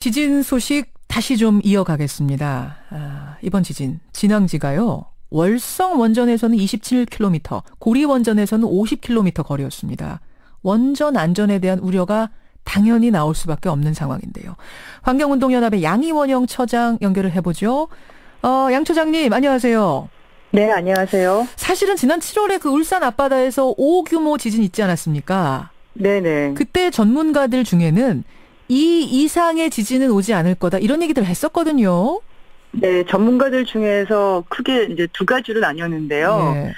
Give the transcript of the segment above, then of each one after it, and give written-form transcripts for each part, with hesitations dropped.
지진 소식 다시 좀 이어가겠습니다. 이번 지진, 진앙지가요. 월성 원전에서는 27km, 고리 원전에서는 50km 거리였습니다. 원전 안전에 대한 우려가 당연히 나올 수밖에 없는 상황인데요. 환경운동연합의 양희원영 처장 연결을 해보죠. 양 처장님, 안녕하세요. 네, 안녕하세요. 사실은 지난 7월에 그 울산 앞바다에서 5규모 지진 있지 않았습니까? 네네. 그때 전문가들 중에는 이 이상의 지진은 오지 않을 거다, 이런 얘기들 했었거든요. 네, 전문가들 중에서 크게 이제 두 가지로 나뉘었는데요. 네.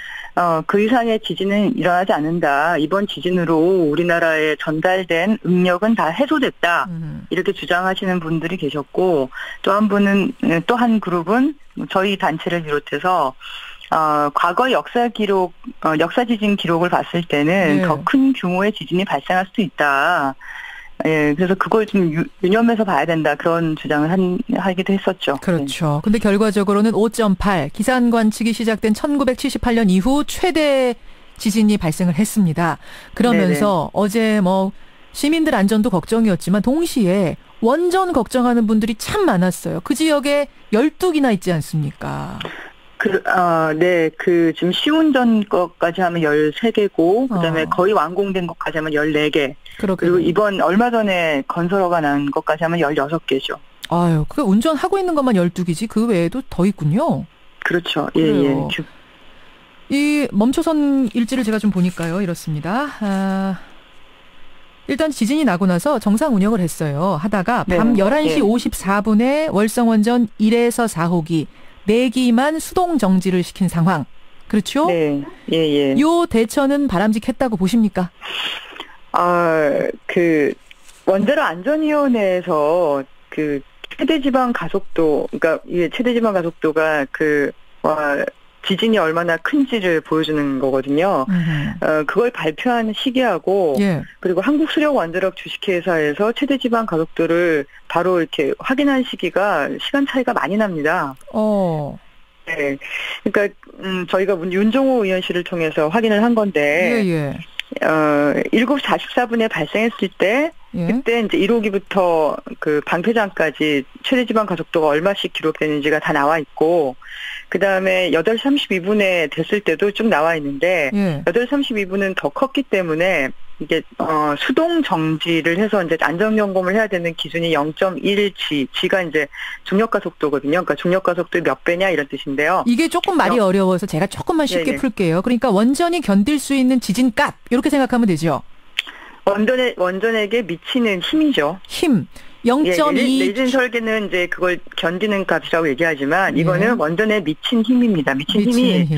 그 이상의 지진은 일어나지 않는다. 이번 지진으로 우리나라에 전달된 응력은 다 해소됐다. 이렇게 주장하시는 분들이 계셨고, 또 한 그룹은 저희 단체를 비롯해서 과거 역사 지진 기록을 봤을 때는 네. 더 큰 규모의 지진이 발생할 수도 있다. 예, 그래서 그걸 좀 유념해서 봐야 된다. 그런 주장을 하기도 했었죠. 그렇죠. 네. 근데 결과적으로는 5.8, 기산 관측이 시작된 1978년 이후 최대 지진이 발생을 했습니다. 그러면서 네네. 어제 시민들 안전도 걱정이었지만 동시에 원전 걱정하는 분들이 참 많았어요. 그 지역에 12기나 있지 않습니까? 네, 지금 시운전 것까지 하면 13개고, 그 다음에 거의 완공된 것까지 하면 14개. 그렇군요. 그리고 이번 얼마 전에 건설허가 난 것까지 하면 16개죠. 아유, 그 운전하고 있는 것만 12기지, 그 외에도 더 있군요. 그렇죠. 예. 이 멈춰선 일지를 제가 좀 보니까요, 이렇습니다. 일단 지진이 나고 나서 정상 운영을 했어요. 하다가 밤 11시 54분에 월성원전 1에서 4호기, 4기만 수동 정지를 시킨 상황. 그렇죠? 네. 예. 요 대처는 바람직했다고 보십니까? 원자력 안전위원회에서 최대지방 가속도, 그러니까 이 최대지방 가속도가 지진이 얼마나 큰지를 보여주는 거거든요. 그걸 발표하는 시기하고, 예. 그리고 한국수력원자력 주식회사에서 최대지방 가속도를 바로 이렇게 확인한 시기가 시간 차이가 많이 납니다. 네. 그러니까, 저희가 윤종호 의원실을 통해서 확인을 한 건데, 예. 7시 44분에 발생했을 때, 그때 이제 1호기부터 방패장까지 최대지방 가속도가 얼마씩 기록되는지가 다 나와 있고, 그 다음에 8시 32분에 됐을 때도 쭉 나와 있는데, 8시 32분은 더 컸기 때문에, 이게, 수동 정지를 해서 이제 안전점검을 해야 되는 기준이 0.1G, G가 이제 중력가속도거든요. 그러니까 중력가속도의 몇 배냐 이런 뜻인데요. 이게 조금 말이 어려워서 제가 조금만 쉽게 풀게요. 그러니까 원전이 견딜 수 있는 지진값, 이렇게 생각하면 되죠. 원전에게 미치는 힘이죠. 힘. 0.2. 내진 설계는 이제 그걸 견디는 값이라고 얘기하지만 이거는 원전에 미친 힘입니다. 미친 힘이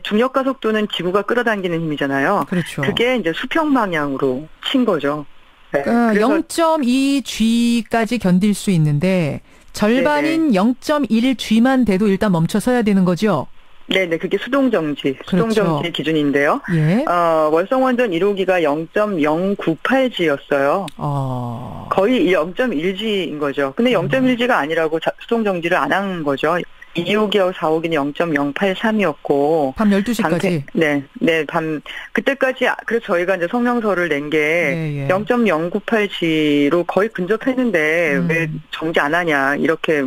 중력 가속도는 지구가 끌어당기는 힘이잖아요. 그렇죠. 그게 이제 수평 방향으로 친 거죠. 네. 0.2G까지 견딜 수 있는데 절반인 0.1G만 돼도 일단 멈춰서야 되는 거죠. 네네, 그게 수동정지 그렇죠. 기준인데요. 예. 월성원전 1호기가 0.098G였어요. 거의 0.1G인 거죠. 근데 0.1G가 아니라고 수동정지를 안 한 거죠. 2호기하고 4호기는 0.083이었고. 밤 12시까지? 그때까지, 그래서 저희가 이제 성명서를 낸 게 0.098G로 거의 근접했는데 왜 정지 안 하냐, 이렇게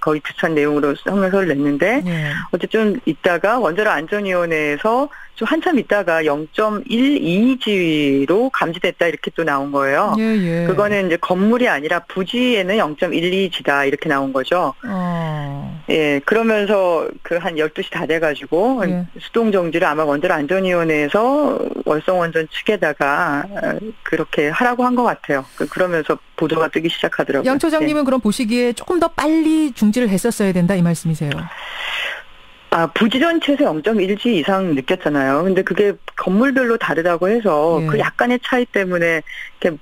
거의 비슷한 내용으로 성명서를 냈는데, 어쨌든 있다가 원자력 안전위원회에서 좀 한참 있다가 0.12G로 감지됐다 이렇게 또 나온 거예요. 그거는 이제 건물이 아니라 부지에는 0.12G다 이렇게 나온 거죠. 예, 그러면서 한 12시 다 돼가지고 수동 정지를 아마 원자력 안전위원회에서 월성원전 측에다가 그렇게 하라고 한 것 같아요. 그러면서 보도가 뜨기 시작하더라고요. 양 처장님은 그럼 보시기에 조금 더 빨리 중지를 했었어야 된다 이 말씀이세요? 부지 전체에서 0.1G 이상 느꼈잖아요. 근데 그게 건물별로 다르다고 해서 그 약간의 차이 때문에 이렇게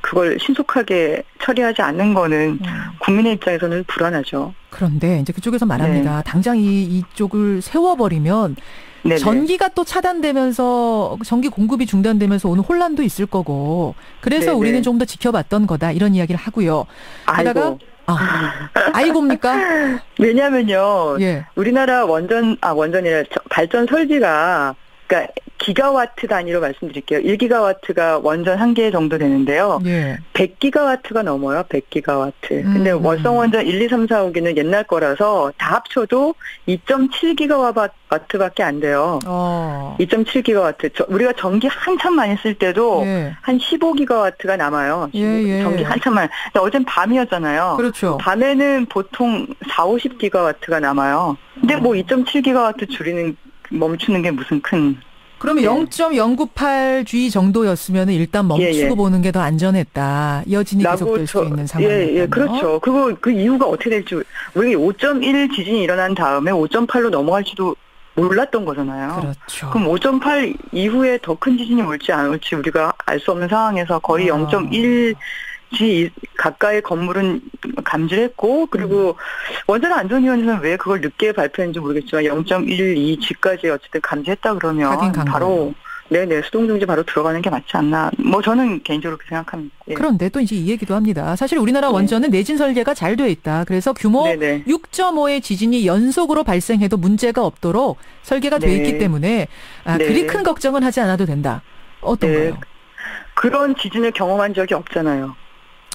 그걸 신속하게 처리하지 않는 거는 국민의 입장에서는 불안하죠. 그런데 이제 그쪽에서 말합니다. 당장 이쪽을 세워버리면 전기가 또 차단되면서 전기 공급이 중단되면서 오는 혼란도 있을 거고 그래서 우리는 좀 더 지켜봤던 거다 이런 이야기를 하고요. 하다가 아이고입니까? 왜냐면요. 우리나라 원전이라 발전 설비가 그러니까 기가와트 단위로 말씀드릴게요. 1기가와트가 원전 1개 정도 되는데요. 예. 100기가와트가 넘어요. 100기가와트. 근데 월성 원전 1, 2, 3, 4, 5기는 옛날 거라서 다 합쳐도 2.7기가와트밖에 안 돼요. 2.7기가와트. 우리가 전기 한참 많이 쓸 때도 예. 한 15기가와트가 남아요. 예. 전기 한참 많이. 어젠 밤이었잖아요. 그렇죠. 밤에는 보통 4, 50기가와트가 남아요. 근데 뭐 2.7기가와트 멈추는 게 무슨 큰. 그러면 0.098G 정도였으면 일단 멈추고 보는 게 더 안전했다. 여진이 계속될 수 있는 상황이니까요. 예, 그렇죠. 그 이유가 어떻게 될지 우리 5.1 지진이 일어난 다음에 5.8로 넘어갈지도 몰랐던 거잖아요. 그렇죠. 그럼 5.8 이후에 더 큰 지진이 올지 안 올지 우리가 알 수 없는 상황에서 거의 0.1 가까이 건물은 감지했고 그리고 원전 안전위원회는 왜 그걸 늦게 발표했는지 모르겠지만 0.12G까지 어쨌든 감지했다 그러면 바로 네네 수동중지 바로 들어가는 게 맞지 않나. 뭐 저는 개인적으로 그렇게 생각합니다. 예. 그런데 또 이제 이 얘기도 합니다. 사실 우리나라 원전은 내진 설계가 잘 돼 있다. 그래서 규모 6.5의 지진이 연속으로 발생해도 문제가 없도록 설계가 돼 있기 때문에 그리 큰 걱정은 하지 않아도 된다. 어떤가요? 그런 지진을 경험한 적이 없잖아요.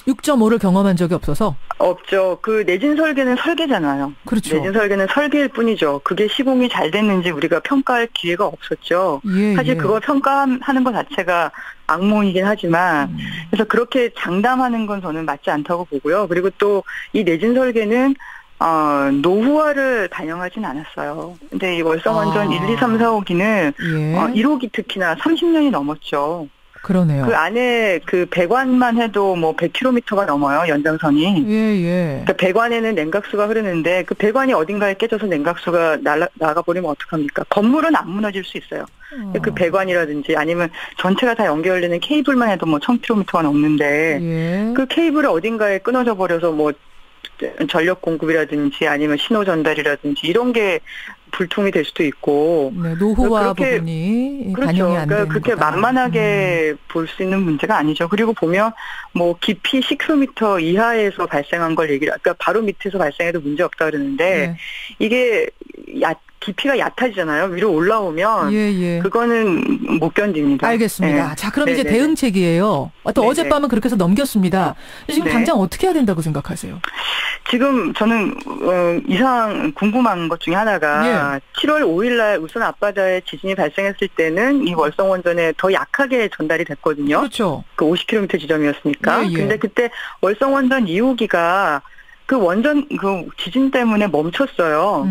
6.5를 경험한 적이 없어서? 없죠. 그 내진 설계는 설계잖아요. 그렇죠. 내진 설계는 설계일 뿐이죠. 그게 시공이 잘 됐는지 우리가 평가할 기회가 없었죠. 사실 그걸 평가하는 것 자체가 악몽이긴 하지만 그래서 그렇게 장담하는 건 저는 맞지 않다고 보고요. 그리고 또 이 내진 설계는 노후화를 반영하진 않았어요. 근데 이 월성원전 1, 2, 3, 4, 5기는 1호기 특히나 30년이 넘었죠. 그러네요. 그 안에 그 배관만 해도 뭐 100km가 넘어요, 연장선이. 예. 그러니까 배관에는 냉각수가 흐르는데 그 배관이 어딘가에 깨져서 냉각수가 나가버리면 어떡합니까? 건물은 안 무너질 수 있어요. 그 배관이라든지 아니면 전체가 다 연결되는 케이블만 해도 뭐 1000km가 넘는데 그 케이블이 어딘가에 끊어져 버려서 뭐 전력 공급이라든지 아니면 신호 전달이라든지 이런 게 불통이 될 수도 있고. 네, 노후화 부분이 반영이 안 되는 그렇게 거다. 만만하게 볼 수 있는 문제가 아니죠. 그리고 보면 뭐 깊이 10km 이하에서 발생한 걸 그러니까 바로 밑에서 발생해도 문제 없다 그러는데 이게 깊이가 얕아지잖아요. 위로 올라오면 그거는 못 견딥니다. 알겠습니다. 자, 그럼 이제 대응책이에요. 또 어젯밤은 그렇게 해서 넘겼습니다. 지금 당장 어떻게 해야 된다고 생각하세요? 지금 저는 이상 궁금한 것 중에 하나가 7월 5일 날 울산 앞바다에 지진이 발생했을 때는 이 월성원전에 더 약하게 전달이 됐거든요. 그렇죠. 그 50km 지점이었으니까. 근데 그때 월성원전 2호기가 그 원전 그 지진 때문에 멈췄어요.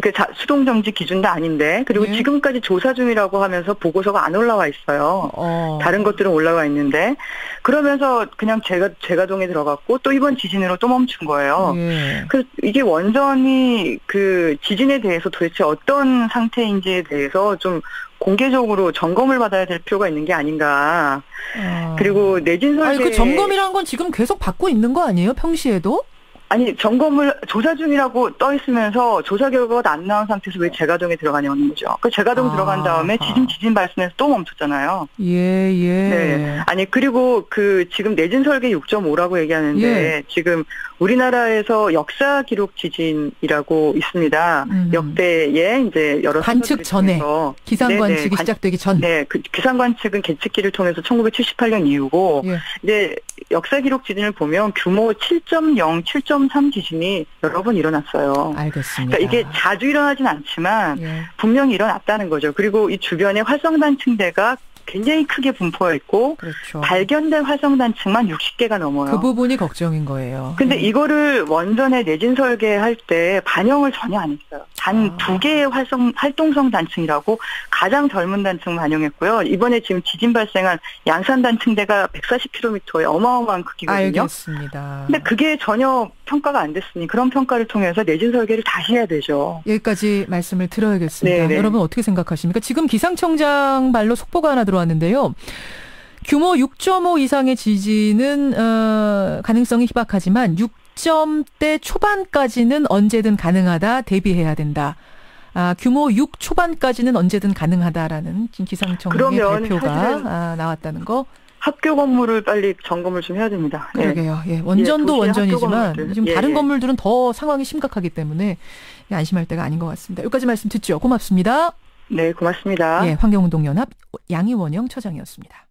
그 수동정지 기준도 아닌데 그리고 지금까지 조사 중이라고 하면서 보고서가 안 올라와 있어요. 다른 것들은 올라와 있는데 그러면서 그냥 재가동에 들어갔고 또 이번 지진으로 또 멈춘 거예요. 그래서 이게 원전이 그 지진에 대해서 도대체 어떤 상태인지에 대해서 좀 공개적으로 점검을 받아야 될 필요가 있는 게 아닌가. 그리고 내진 설계. 그 점검이라는 건 지금 계속 받고 있는 거 아니에요? 평시에도? 아니 점검을 조사 중이라고 떠 있으면서 조사 결과가 안 나온 상태에서 왜 재가동에 들어가냐는 거죠. 그 재가동 들어간 다음에 지진 발생해서 또 멈췄잖아요. 네. 아니 그리고 그 지금 내진 설계 6.5라고 얘기하는데 지금 우리나라에서 역사 기록 지진이라고 있습니다. 역대에 이제 여러 관측 전에 기상 관측이 시작되기 전. 네, 그 기상 관측은 계측기를 통해서 1978년 이후고 이제 역사 기록 지진을 보면 규모 7.0, 7.3 지진이 여러 번 일어났어요. 알겠습니다. 그러니까 이게 자주 일어나진 않지만 분명히 일어났다는 거죠. 그리고 이 주변에 활성단층대가 굉장히 크게 분포해 있고 발견된 활성단층만 60개가 넘어요. 그 부분이 걱정인 거예요. 근데 이거를 원전에 내진 설계할 때 반영을 전혀 안 했어요. 단 2개의 활동성 단층이라고 가장 젊은 단층 반영했고요. 이번에 지금 지진 발생한 양산 단층대가 140km의 어마어마한 크기거든요. 알겠습니다. 근데 그게 전혀 평가가 안 됐으니 그런 평가를 통해서 내진 설계를 다시 해야 되죠. 여기까지 말씀을 들어야겠습니다. 여러분 어떻게 생각하십니까? 지금 기상청장 말로 속보가 하나 들어왔는데요. 규모 6.5 이상의 지진은 가능성이 희박하지만 6점대 초반까지는 언제든 가능하다. 대비해야 된다. 규모 6 초반까지는 언제든 가능하다라는 기상청의 발표가 나왔다는 거. 학교 건물을 빨리 점검을 좀 해야 됩니다. 그러게요. 원전도 원전이지만 지금 다른 건물들은 더 상황이 심각하기 때문에 안심할 때가 아닌 것 같습니다. 여기까지 말씀 듣죠. 고맙습니다. 네, 고맙습니다. 예, 환경운동연합 양희원영 처장이었습니다.